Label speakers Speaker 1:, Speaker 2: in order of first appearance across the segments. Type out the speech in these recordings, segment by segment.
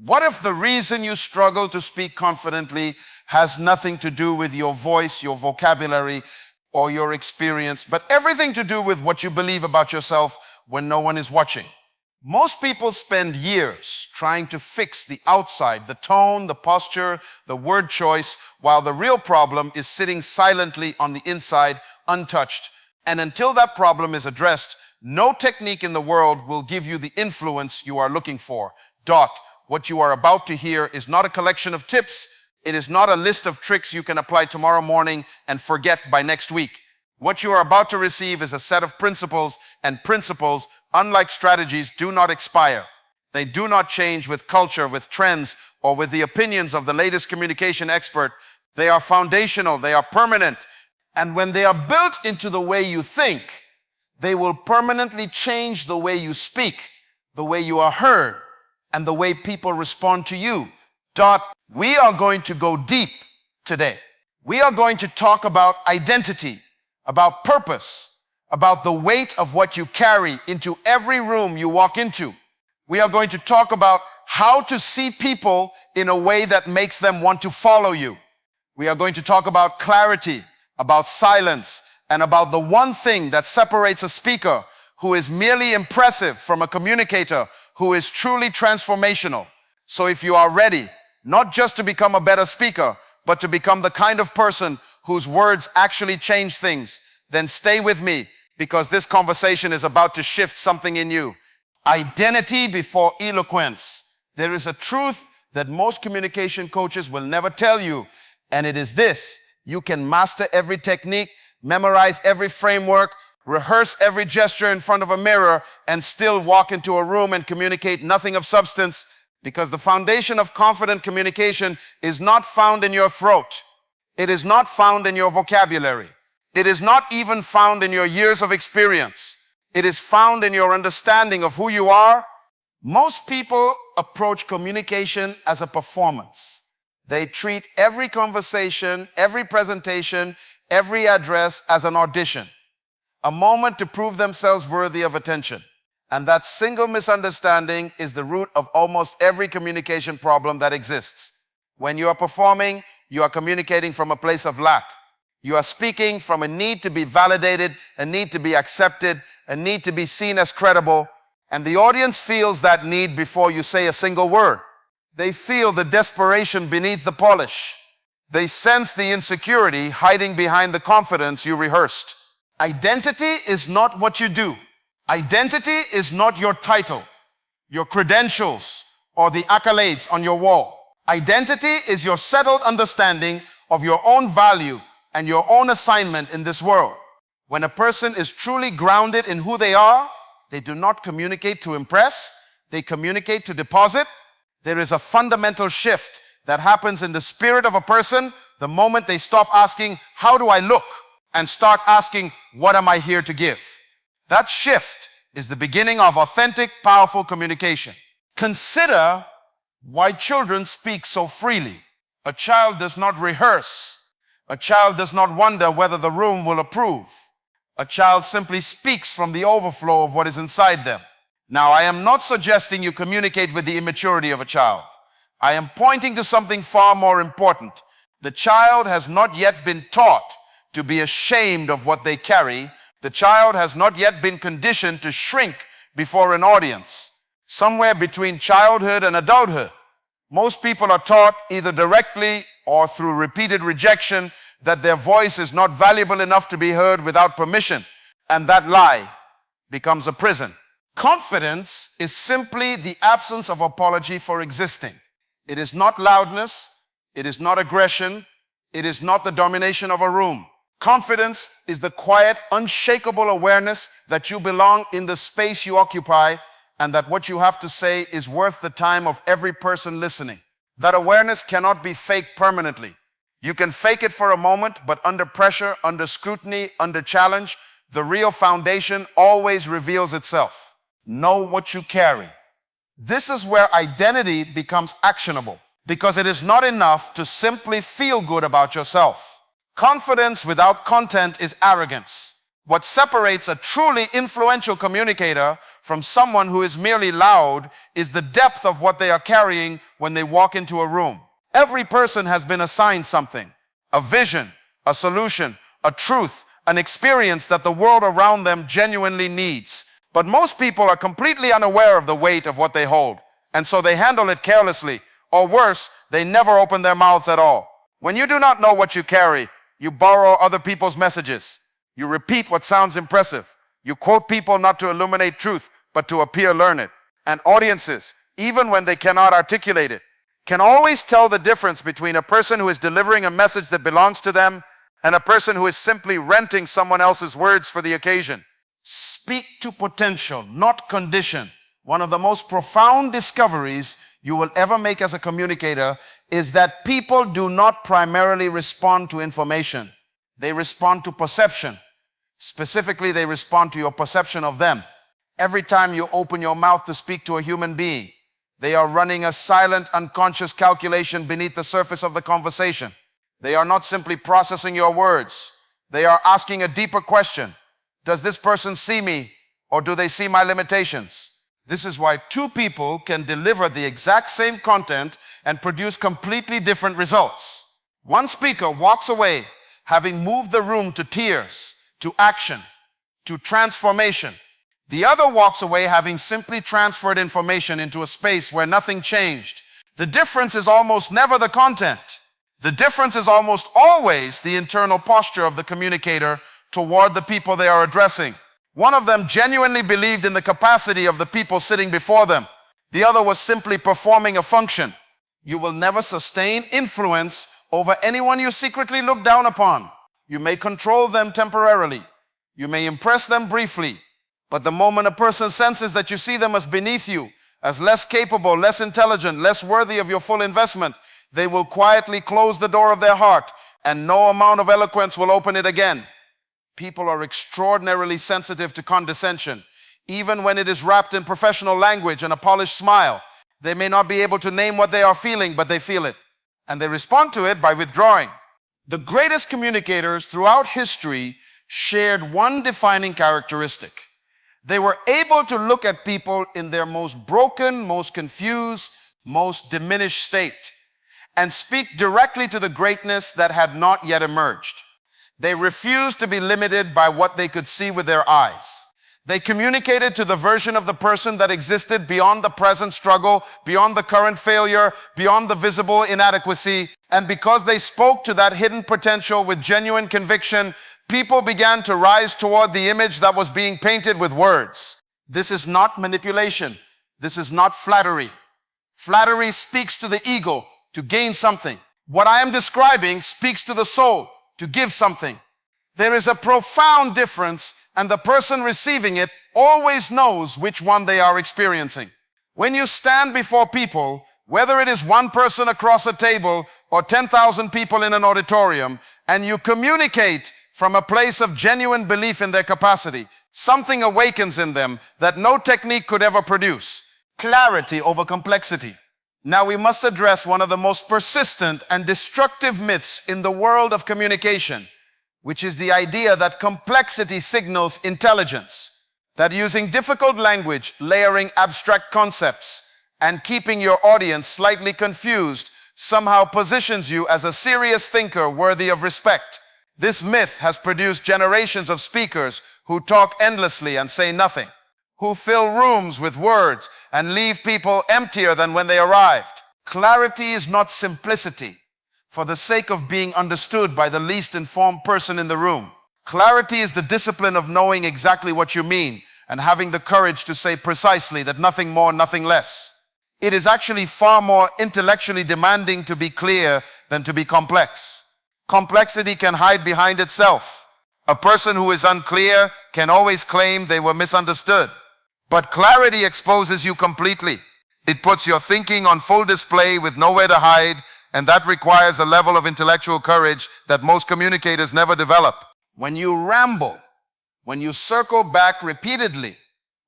Speaker 1: What if the reason you struggle to speak confidently has nothing to do with your voice, your vocabulary, or your experience, but everything to do with what you believe about yourself when no one is watching? Most people spend years trying to fix the outside, the tone, the posture, the word choice, while the real problem is sitting silently on the inside, untouched. And until that problem is addressed, no technique in the world will give you the influence you are looking for. What you are about to hear is not a collection of tips. It is not a list of tricks you can apply tomorrow morning and forget by next week. What you are about to receive is a set of principles, and principles, unlike strategies, do not expire. They do not change with culture, with trends, or with the opinions of the latest communication expert. They are foundational, they are permanent. And when they are built into the way you think, they will permanently change the way you speak, the way you are heard, and the way people respond to you. We are going to go deep today. We are going to talk about identity, about purpose, about the weight of what you carry into every room you walk into. We are going to talk about how to see people in a way that makes them want to follow you. We are going to talk about clarity, about silence, and about the one thing that separates a speaker who is merely impressive from a communicator who is truly transformational. So if you are ready, not just to become a better speaker, but to become the kind of person whose words actually change things, then stay with me, because this conversation is about to shift something in you. Identity before eloquence. There is a truth that most communication coaches will never tell you, and it is this: you can master every technique, memorize every framework, rehearse every gesture in front of a mirror, and still walk into a room and communicate nothing of substance, because the foundation of confident communication is not found in your throat. It is not found in your vocabulary. It is not even found in your years of experience. It is found in your understanding of who you are. Most people approach communication as a performance. They treat every conversation, every presentation, every address as an audition, a moment to prove themselves worthy of attention. And that single misunderstanding is the root of almost every communication problem that exists. When you are performing, you are communicating from a place of lack. You are speaking from a need to be validated, a need to be accepted, a need to be seen as credible. And the audience feels that need before you say a single word. They feel the desperation beneath the polish. They sense the insecurity hiding behind the confidence you rehearsed. Identity is not what you do. Identity is not your title, your credentials, or the accolades on your wall. Identity is your settled understanding of your own value and your own assignment in this world. When a person is truly grounded in who they are, they do not communicate to impress, they communicate to deposit. There is a fundamental shift that happens in the spirit of a person the moment they stop asking, "How do I look?" and start asking, "What am I here to give?" That shift is the beginning of authentic, powerful communication. Consider why children speak so freely. A child does not rehearse. A child does not wonder whether the room will approve. A child simply speaks from the overflow of what is inside them. Now, I am not suggesting you communicate with the immaturity of a child. I am pointing to something far more important. The child has not yet been taught to be ashamed of what they carry. The child has not yet been conditioned to shrink before an audience. Somewhere between childhood and adulthood, most people are taught, either directly or through repeated rejection, that their voice is not valuable enough to be heard without permission, and that lie becomes a prison. Confidence is simply the absence of apology for existing. It is not loudness, it is not aggression, it is not the domination of a room. Confidence is the quiet, unshakable awareness that you belong in the space you occupy, and that what you have to say is worth the time of every person listening. That awareness cannot be faked permanently. You can fake it for a moment, but under pressure, under scrutiny, under challenge, the real foundation always reveals itself. Know what you carry. This is where identity becomes actionable, because it is not enough to simply feel good about yourself. Confidence without content is arrogance. What separates a truly influential communicator from someone who is merely loud is the depth of what they are carrying when they walk into a room. Every person has been assigned something, a vision, a solution, a truth, an experience that the world around them genuinely needs. But most people are completely unaware of the weight of what they hold, and so they handle it carelessly, or worse, they never open their mouths at all. When you do not know what you carry, you borrow other people's messages. You repeat what sounds impressive. You quote people not to illuminate truth, but to appear learned. And audiences, even when they cannot articulate it, can always tell the difference between a person who is delivering a message that belongs to them and a person who is simply renting someone else's words for the occasion. Speak to potential, not condition. One of the most profound discoveries you will ever make as a communicator is that people do not primarily respond to information. They respond to perception. Specifically, they respond to your perception of them. Every time you open your mouth to speak to a human being, they are running a silent, unconscious calculation beneath the surface of the conversation. They are not simply processing your words. They are asking a deeper question. Does this person see me, or do they see my limitations? This is why two people can deliver the exact same content and produce completely different results. One speaker walks away having moved the room to tears, to action, to transformation. The other walks away having simply transferred information into a space where nothing changed. The difference is almost never the content. The difference is almost always the internal posture of the communicator toward the people they are addressing. One of them genuinely believed in the capacity of the people sitting before them. The other was simply performing a function. You will never sustain influence over anyone you secretly look down upon. You may control them temporarily. You may impress them briefly. But the moment a person senses that you see them as beneath you, as less capable, less intelligent, less worthy of your full investment, they will quietly close the door of their heart, and no amount of eloquence will open it again. People are extraordinarily sensitive to condescension. Even when it is wrapped in professional language and a polished smile, they may not be able to name what they are feeling, but they feel it. And they respond to it by withdrawing. The greatest communicators throughout history shared one defining characteristic. They were able to look at people in their most broken, most confused, most diminished state and speak directly to the greatness that had not yet emerged. They refused to be limited by what they could see with their eyes. They communicated to the version of the person that existed beyond the present struggle, beyond the current failure, beyond the visible inadequacy. And because they spoke to that hidden potential with genuine conviction, people began to rise toward the image that was being painted with words. This is not manipulation. This is not flattery. Flattery speaks to the ego to gain something. What I am describing speaks to the soul to give something. There is a profound difference, and the person receiving it always knows which one they are experiencing. When you stand before people, whether it is one person across a table or 10,000 people in an auditorium, and you communicate from a place of genuine belief in their capacity, something awakens in them that no technique could ever produce. Clarity over complexity. Now we must address one of the most persistent and destructive myths in the world of communication, which is the idea that complexity signals intelligence, that using difficult language, layering abstract concepts, and keeping your audience slightly confused somehow positions you as a serious thinker worthy of respect. This myth has produced generations of speakers who talk endlessly and say nothing, who fill rooms with words and leave people emptier than when they arrived. Clarity is not simplicity for the sake of being understood by the least informed person in the room. Clarity is the discipline of knowing exactly what you mean and having the courage to say precisely that nothing more, nothing less. It is actually far more intellectually demanding to be clear than to be complex. Complexity can hide behind itself. A person who is unclear can always claim they were misunderstood. But clarity exposes you completely. It puts your thinking on full display with nowhere to hide, and that requires a level of intellectual courage that most communicators never develop. When you ramble, when you circle back repeatedly,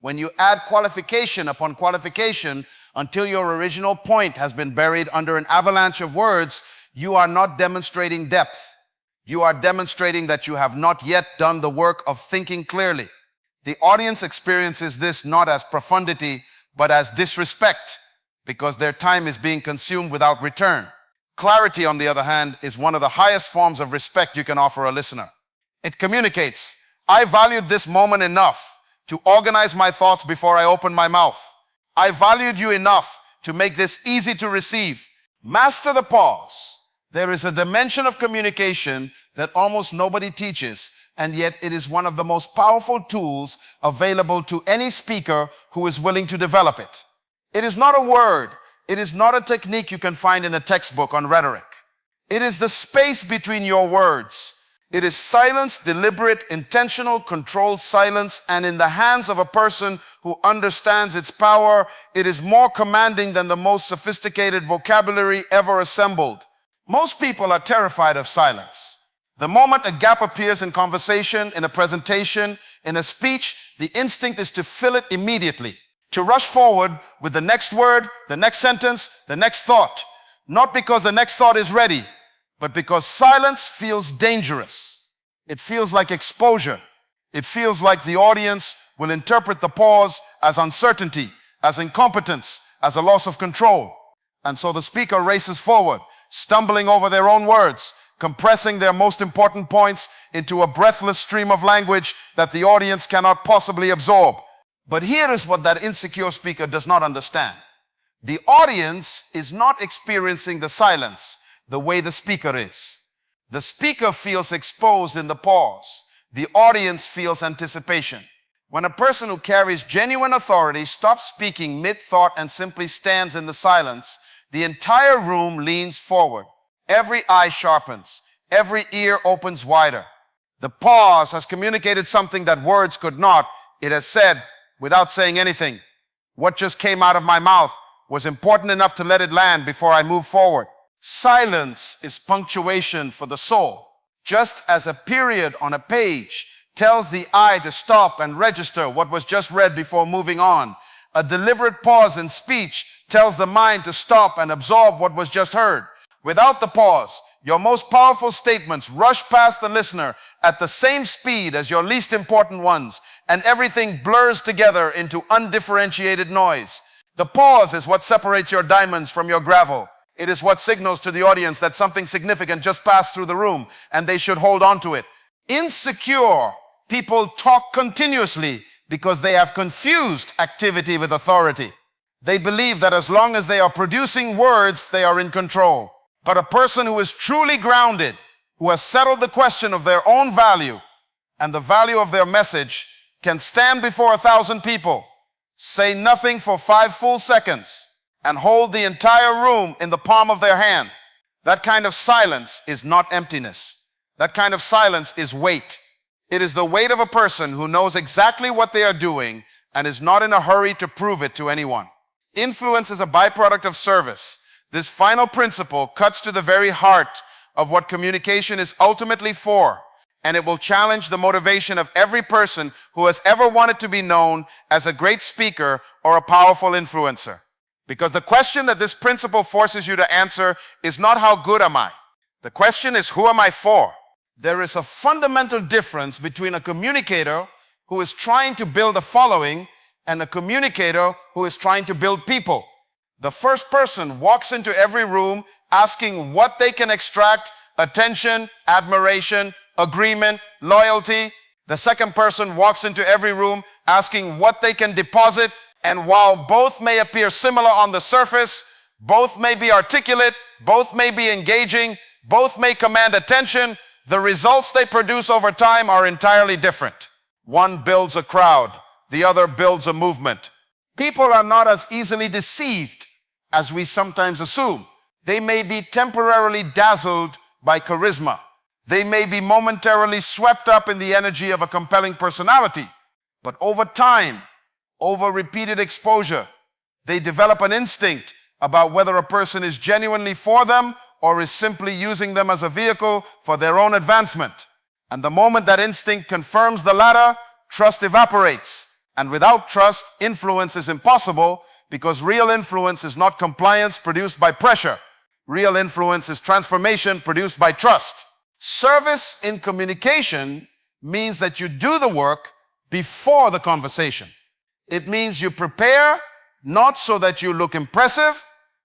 Speaker 1: when you add qualification upon qualification until your original point has been buried under an avalanche of words, you are not demonstrating depth. you are demonstrating that you have not yet done the work of thinking clearly. The audience experiences this not as profundity, but as disrespect, because their time is being consumed without return. Clarity, on the other hand, is one of the highest forms of respect you can offer a listener. It communicates, I valued this moment enough to organize my thoughts before I open my mouth. I valued you enough to make this easy to receive. Master the pause. There is a dimension of communication that almost nobody teaches, and yet it is one of the most powerful tools available to any speaker who is willing to develop it. It is not a word. It is not a technique you can find in a textbook on rhetoric. It is the space between your words. It is silence, deliberate, intentional, controlled silence, and in the hands of a person who understands its power, it is more commanding than the most sophisticated vocabulary ever assembled. Most people are terrified of silence. The moment a gap appears in conversation, in a presentation, in a speech, the instinct is to fill it immediately, to rush forward with the next word, the next sentence, the next thought. Not because the next thought is ready, but because silence feels dangerous. It feels like exposure. It feels like the audience will interpret the pause as uncertainty, as incompetence, as a loss of control. And so the speaker races forward, stumbling over their own words, compressing their most important points into a breathless stream of language that the audience cannot possibly absorb. But here is what that insecure speaker does not understand. The audience is not experiencing the silence the way the speaker is. The speaker feels exposed in the pause. The audience feels anticipation. When a person who carries genuine authority stops speaking mid-thought and simply stands in the silence, the entire room leans forward. Every eye sharpens. Every ear opens wider. The pause has communicated something that words could not. It has said, without saying anything, what just came out of my mouth was important enough to let it land before I move forward. Silence is punctuation for the soul. Just as a period on a page tells the eye to stop and register what was just read before moving on, a deliberate pause in speech tells the mind to stop and absorb what was just heard. Without the pause, your most powerful statements rush past the listener at the same speed as your least important ones, and everything blurs together into undifferentiated noise. The pause is what separates your diamonds from your gravel. It is what signals to the audience that something significant just passed through the room and they should hold on to it. Insecure people talk continuously because they have confused activity with authority. They believe that as long as they are producing words, they are in control. But a person who is truly grounded, who has settled the question of their own value and the value of their message, can stand before 1,000 people, say nothing for 5 full seconds, and hold the entire room in the palm of their hand. That kind of silence is not emptiness. That kind of silence is weight. It is the weight of a person who knows exactly what they are doing and is not in a hurry to prove it to anyone. Influence is a byproduct of service. This final principle cuts to the very heart of what communication is ultimately for, and it will challenge the motivation of every person who has ever wanted to be known as a great speaker or a powerful influencer. Because the question that this principle forces you to answer is not how good am I? The question is, who am I for? There is a fundamental difference between a communicator who is trying to build a following and a communicator who is trying to build people. The first person walks into every room asking what they can extract: attention, admiration, agreement, loyalty. The second person walks into every room asking what they can deposit, and while both may appear similar on the surface, both may be articulate, both may be engaging, both may command attention, the results they produce over time are entirely different. One builds a crowd, the other builds a movement. People are not as easily deceived as we sometimes assume. They may be temporarily dazzled by charisma. They may be momentarily swept up in the energy of a compelling personality. But over time, over repeated exposure, they develop an instinct about whether a person is genuinely for them or is simply using them as a vehicle for their own advancement. And the moment that instinct confirms the latter, trust evaporates. And without trust, influence is impossible, because real influence is not compliance produced by pressure. Real influence is transformation produced by trust. Service in communication means that you do the work before the conversation. It means you prepare not so that you look impressive,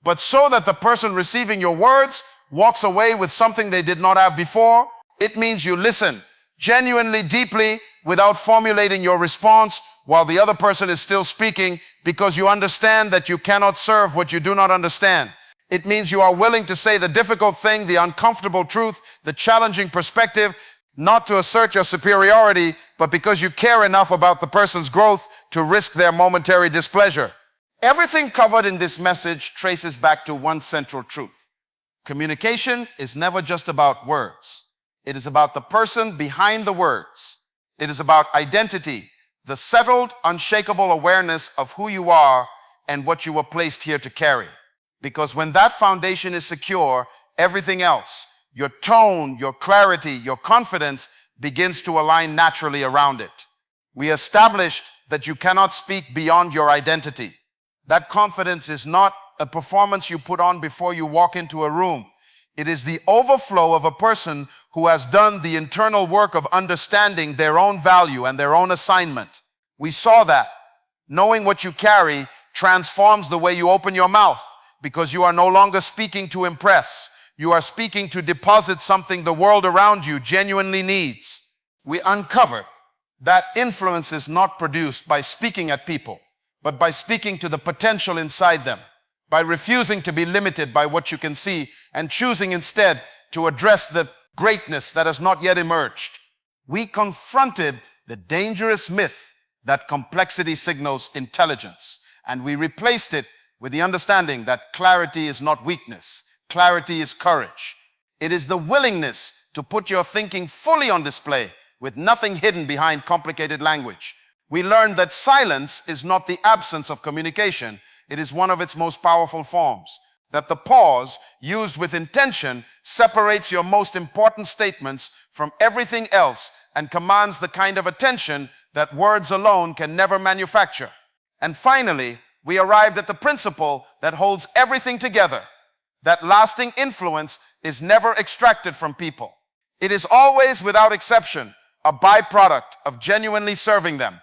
Speaker 1: but so that the person receiving your words walks away with something they did not have before. It means you listen genuinely, deeply, without formulating your response while the other person is still speaking, because you understand that you cannot serve what you do not understand. It means you are willing to say the difficult thing, the uncomfortable truth, the challenging perspective, not to assert your superiority, but because you care enough about the person's growth to risk their momentary displeasure. Everything covered in this message traces back to one central truth. Communication is never just about words. It is about the person behind the words. It is about identity, the settled, unshakable awareness of who you are and what you were placed here to carry. Because when that foundation is secure, everything else, your tone, your clarity, your confidence begins to align naturally around it. We established that you cannot speak beyond your identity. That confidence is not a performance you put on before you walk into a room. It is the overflow of a person who has done the internal work of understanding their own value and their own assignment. We saw that. Knowing what you carry transforms the way you open your mouth, because you are no longer speaking to impress. You are speaking to deposit something the world around you genuinely needs. We uncovered that influence is not produced by speaking at people, but by speaking to the potential inside them, by refusing to be limited by what you can see and choosing instead to address the greatness that has not yet emerged. We confronted the dangerous myth that complexity signals intelligence, and we replaced it with the understanding that clarity is not weakness. Clarity is courage. It is the willingness to put your thinking fully on display with nothing hidden behind complicated language. We learned that silence is not the absence of communication. It is one of its most powerful forms. That the pause, used with intention, separates your most important statements from everything else and commands the kind of attention that words alone can never manufacture. And finally, we arrived at the principle that holds everything together, that lasting influence is never extracted from people. It is always, without exception, a byproduct of genuinely serving them.